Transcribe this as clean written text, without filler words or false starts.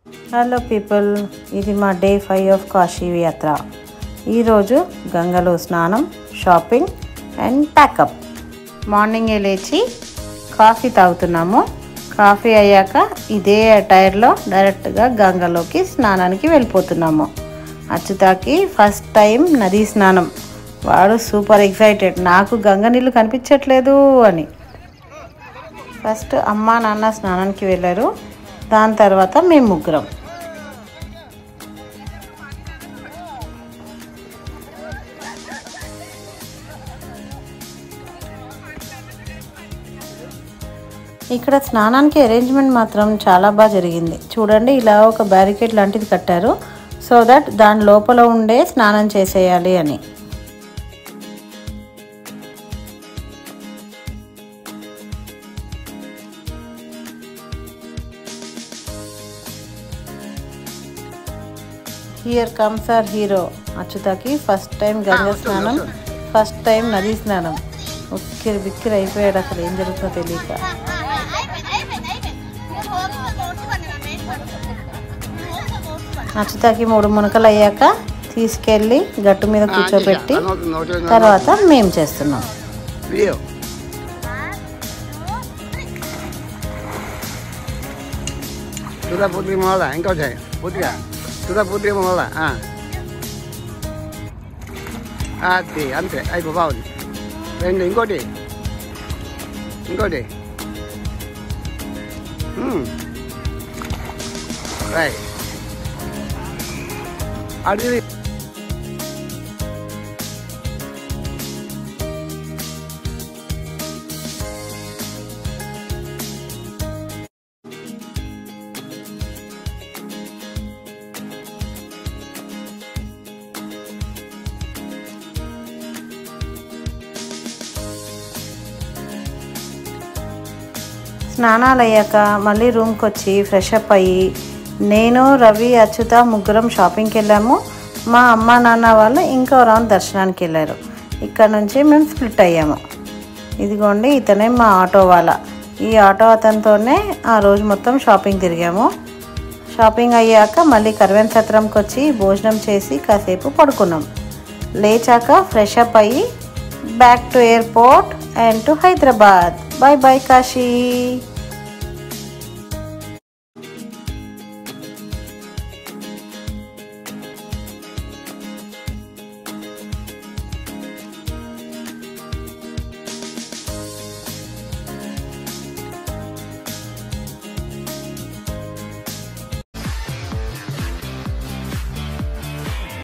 Hello people, ఇది మా day 5 of Kashi యాత్ర. ఈరోజు గంగలో స్నానం, షాపింగ్ అండ్ ప్యాకప్. మార్నింగే లేచి కాఫీ తాగుతున్నాము. కాఫీ అయ్యాక ఇదే అటైర్లో డైరెక్ట్గా గంగలోకి స్నానానికి వెళ్ళిపోతున్నాము. అచ్యుతాకి ఫస్ట్ టైం నదీ స్నానం. వాడు సూపర్ ఎక్సైటెడ్, నాకు గంగ నీళ్ళు కనిపించట్లేదు అని. ఫస్ట్ అమ్మ నాన్న స్నానానికి వెళ్ళారు, దాని తర్వాత మేము ముగ్గురం. ఇక్కడ స్నానానికి అరేంజ్మెంట్ మాత్రం చాలా బాగా జరిగింది. చూడండి, ఇలా ఒక బ్యారికేడ్ లాంటిది కట్టారు, సో దట్ దాని లోపల ఉండే స్నానం చేసేయాలి అని. Here comes our hero. అచ్యుతకి ఫస్ట్ టైం గంగా స్నానం, ఫస్ట్ టైం నదీ స్నానం. ఉక్కిరి బిక్కిరి అయిపోయాడు, అసలు ఏం జరుగుతుందో తెలియక. అచ్యుతకి 3 మునకలు అయ్యాక తీసుకెళ్ళి గట్టు మీద కూర్చోబెట్టి తర్వాత మేము చేస్తున్నాం. sudah putri mengolah hati ante ayo bawa ini engkau deh right ada స్నానాలు అయ్యాక మళ్ళీ రూమ్కి వచ్చి ఫ్రెష్ అప్ అయ్యి నేను, రవి, అచ్యుత ముగ్గురం షాపింగ్కి వెళ్ళాము. మా అమ్మ నాన్న వాళ్ళు ఇంకో రౌండ్ దర్శనానికి వెళ్ళారు. ఇక్కడ నుంచి మేము స్ప్లిట్ అయ్యాము. ఇదిగోండి, ఇతనే మా ఆటో వాళ్ళ. ఈ ఆటో అతనితోనే ఆ రోజు మొత్తం షాపింగ్ తిరిగాము. షాపింగ్ అయ్యాక మళ్ళీ కర్వెన్ సత్రంకి వచ్చి భోజనం చేసి కాసేపు పడుకున్నాం. లేచాక ఫ్రెష్ అప్ అయ్యి back to airport and to Hyderabad. Bye bye Kashi.